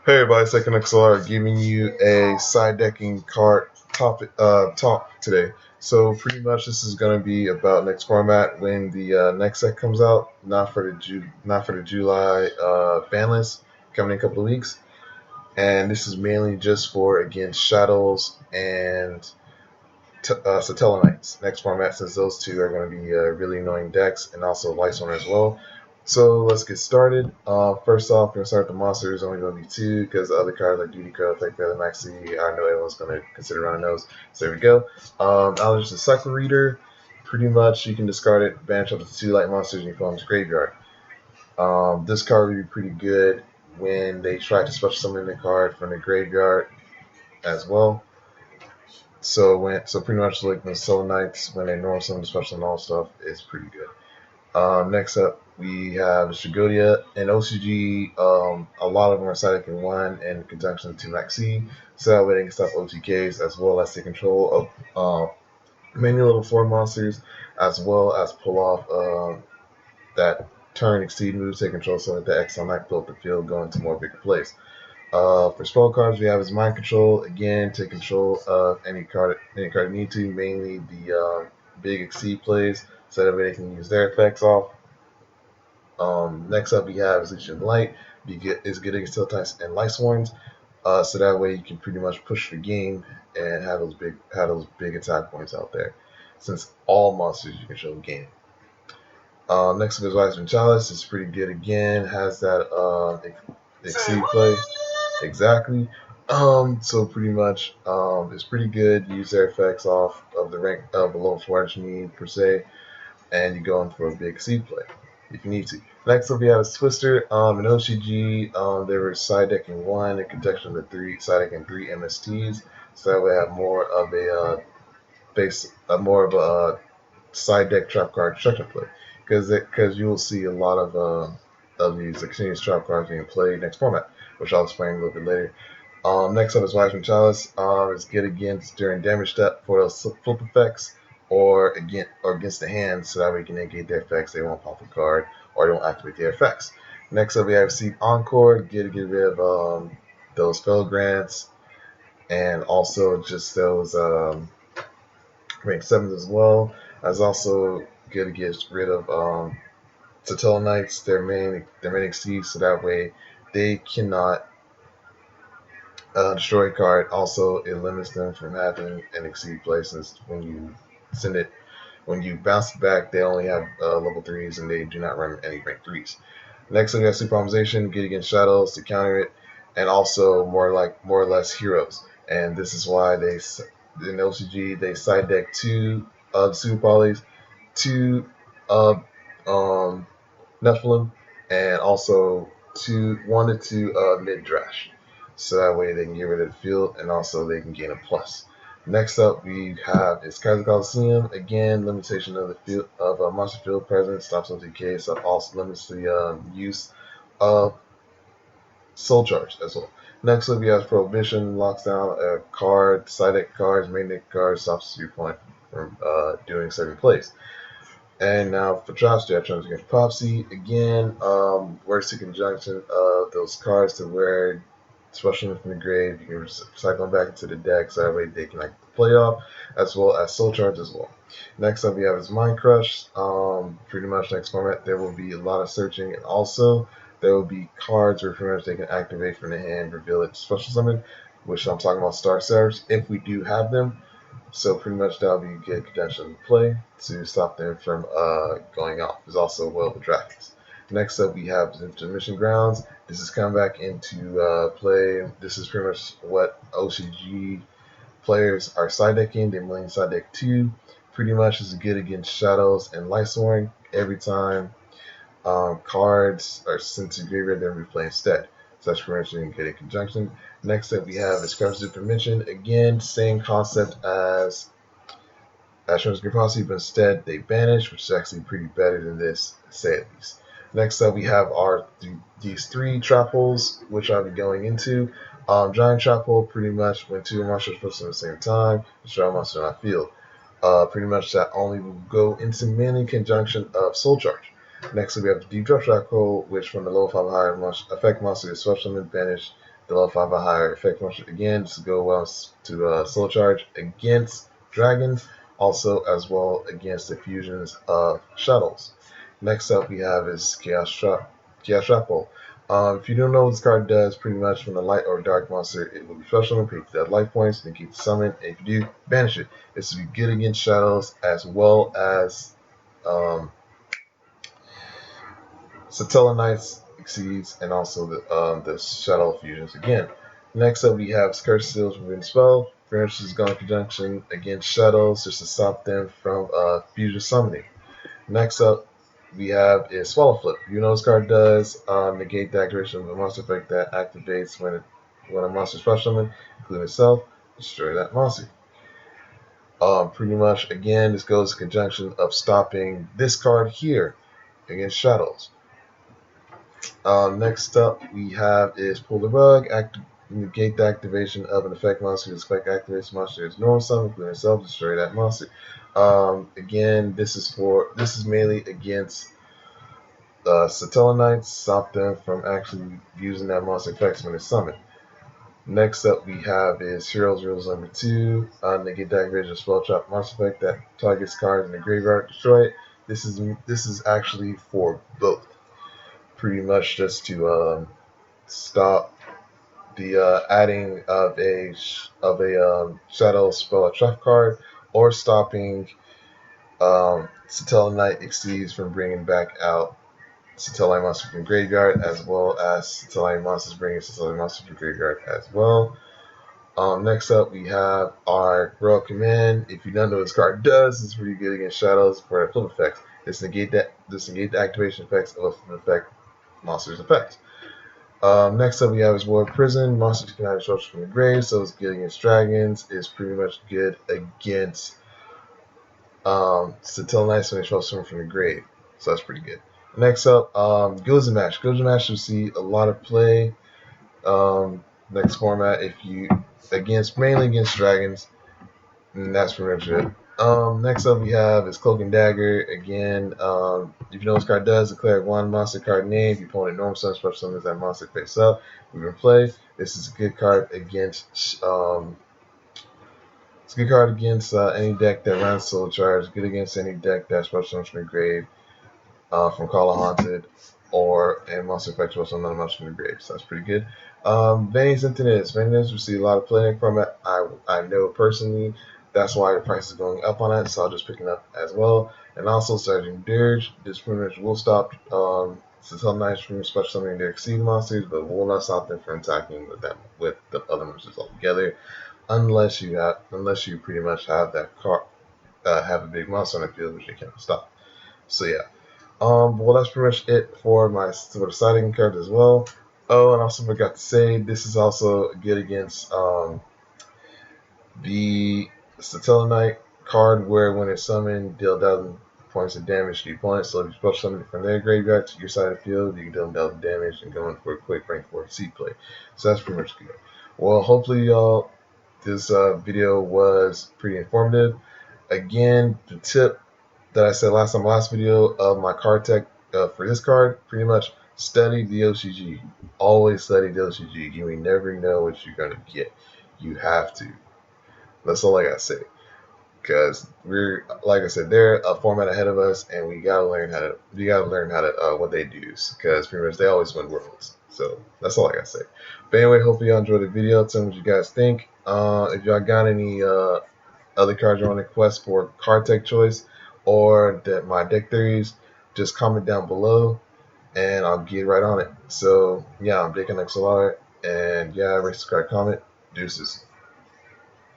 Hey everybody, Second XLR giving you a side decking card topic talk today. So pretty much this is going to be about next format when the next set comes out, not for the July ban list coming in a couple of weeks, and this is mainly just for against Shaddolls and Tellaknights next format, since those two are going to be really annoying decks and also Light One as well. So let's get started. First off, we're going to start with the monsters. Only going to be two because the other cards like Duty Code, Effect Feather, Maxi, I know everyone's going to consider running those. So there we go. Allergies to Cycle Reader. Pretty much you can discard it, banish up to two light monsters, and you put them to graveyard. This card would be pretty good when they try to special summon the card from the graveyard as well. So pretty much like the Soul Knights when they normal summon special and all stuff is pretty good. Next up, we have Shagodia and OCG. A lot of them are sided in one in conjunction to Maxi, so that way they can stop OTKs as well as take control of many level 4 monsters, as well as pull off that turn exceed move, take control, so that the Exile Knight fill up the field, go into more bigger plays. For spell cards, we have his Mind Control. Again, take control of any card you need to, mainly the big exceed plays, so that way they can use their effects off. Next up, we have Legion of Light. Is good against Tiltites and Light Swarms, so that way you can pretty much push the game and have those big attack points out there, since all monsters you can show the game. Next up is Duelist Chalice. It's pretty good again. Has that exceed play. Exactly. So pretty much, it's pretty good. Use their effects off of the rank below 4 that you need per se, and you go in for a big seed play if you need to. Next up, we have a Twister. In OCG, they were side decking one in conjunction with side decking three MSTs, so that way I have more of a side deck trap card construction play, because you will see a lot of these exchanged trap cards being played next format, which I'll explain a little bit later. Next up is Wise from Chalice. It's good against during damage step for those flip effects, or against the hand, so that way you can negate their effects. They won't pop a card, or they won't activate their effects. Next up, we have Seed Encore. Get rid of those spell grants, and also just those rank 7s as well. As also good to get rid of Tellaknights, their main exceed, so that way they cannot destroy card. Also, it limits them from having an exceed play, since when you bounce it back, they only have level 3s and they do not run any rank 3s. Next, we have Superimization, good against Shadows to counter it, and also more or less heroes. And this is why in OCG they side deck two Super Polys, two Nephilim, and also 1 to 2 mid Drash. So that way they can get rid of the field, and also they can gain a plus. Next up, we have is Kaiser Coliseum. Again, limitation of the field of monster field presence, stops OTK, so also limits the use of Soul Charge as well. Next up, we have Prohibition, locks down a card, side deck cards, main deck cards, stops your opponent from doing certain plays. And now for traps, you have Trumps against Prophecy. Again, works in conjunction of those cards to where, especially from the grave, you can recycle them back into the deck, so that way they can play off, as well as Soul Charge as well. Next up, we have is Mind Crush. Pretty much next format, there will be a lot of searching, and also there will be cards where pretty much they can activate from the hand, reveal it, special summon, which I'm talking about Star Seraph, if we do have them. So pretty much that'll be a good contention to play to stop them from going off. There's also Well of the Dragons. Next up, we have Intermission Grounds. This is coming back into play. This is pretty much what OCG players are side decking. They're mainly side deck 2. Pretty much is good against Shadows and Light Soaring. Every time cards are sent to graveyard, they're replayed instead. So that's pretty much you can get a conjunction. Next up, we have Discovery Dimension. Again, same concept as Ashram's Capacity, but instead they banish, which is actually pretty better than this, say at least. Next up, we have these 3 trap holes, which I'll be going into. Giant trap hole, pretty much when 2 monsters push at the same time, destroy a monster on the field. Pretty much that only will go into mainly conjunction of Soul Charge. Next, we have the Deep Drop Trap Hole, which from the low 5 higher effect monster is special summon, banished, The level 5 or higher effect monster. Again, this will go well to soul charge against dragons, also as well against the fusions of Shaddolls. Next up we have is Chaos Shrapple. If you don't know what this card does, pretty much when a light or dark monster, it will be special and create dead life points, and keep the summon, and if you do, banish it. This will be good against Shadows as well as Tellaknights exceeds, and also the Shadow fusions again. Next up we have Curse Seals Within Spell. Pretty much is going in conjunction against Shadows just to stop them from fusion summoning. Next up we have is Swallow Flip. You know this card does negate the activation of a monster effect that activates when a monster is special summoned, including itself, destroy that monster. Pretty much again this goes in conjunction of stopping this card here against Shadows. Next up we have is Pull the Rug. Negate the activation of an effect monster. This effect activates monster as normal summon, including itself, destroy that monster. Again, this is mainly against Tellaknights, stop them from actually using that monster effects when it's summoned. Next up we have is Heroes Rules number 2. Negate the activation of spell trap monster effect that targets cards in the graveyard, destroy it. This is actually for both. Pretty much just to stop the adding of a shadow spell trap card, or stopping Tellaknight Exceeds from bringing back out Tellaknight monsters from graveyard, as well as Tellaknight monsters bringing Tellaknight monsters from graveyard as well. Next up, we have our Royal Command. If you don't know what this card does, it's pretty good against Shadows for flip effects. This negate the activation effects of a flip effect monster's effects. Next up we have is War Prison. Monsters can have instructions from the grave, so it's good against dragons. It's pretty much good against Tellaknights when they show someone from the grave. So that's pretty good. Next up, Goes and Mash. Goes and Mash you'll see a lot of play. Next format, if you mainly against dragons, and that's pretty much it. Next up we have is Cloak and Dagger. Again, if you know what this card does, declare one monster card name. If your opponent normal summons special summons that monster face up. We can play. This is a good card against it's a good card against any deck that runs Soul Charge. Good against any deck that special summons from the grave, from Call of Haunted, and monster effects also another monster from the grave. So that's pretty good. Vanity's Infinite. Vanity's we see a lot of play from it. I know personally. That's why the price is going up on it, so I'll just pick it up as well. And also Sergeant Dirge. This pretty much will stop Tellaknights from special summoning their exceed monsters, but will not stop them from attacking with the other monsters altogether, unless you pretty much have that card have a big monster on the field which they cannot stop. So yeah. Well, that's pretty much it for the siding card as well. Oh, and also forgot to say this is also good against the Tellaknight card, where when it's summoned, deal 1,000 points of damage to the opponent. So if you special summon it from their graveyard to your side of the field, you can deal 1,000 damage and go in for a quick rank 4 seed play. So that's pretty much good. Well, hopefully y'all, this video was pretty informative. Again, the tip that I said last video of my card tech for this card, pretty much study the OCG. Always study the OCG. You may never know what you're gonna get. You have to. That's all I gotta say. Because we're, like I said, they're a format ahead of us, and we gotta learn how to what they do. Because pretty much they always win worlds. So that's all I gotta say. But anyway, hopefully y'all enjoyed the video. Tell me what you guys think. If y'all got any other cards you want to request for card tech choice, or my deck theories, just comment down below and I'll get right on it. So yeah, I'm Jake XLR, and yeah, rate, subscribe, comment, deuces.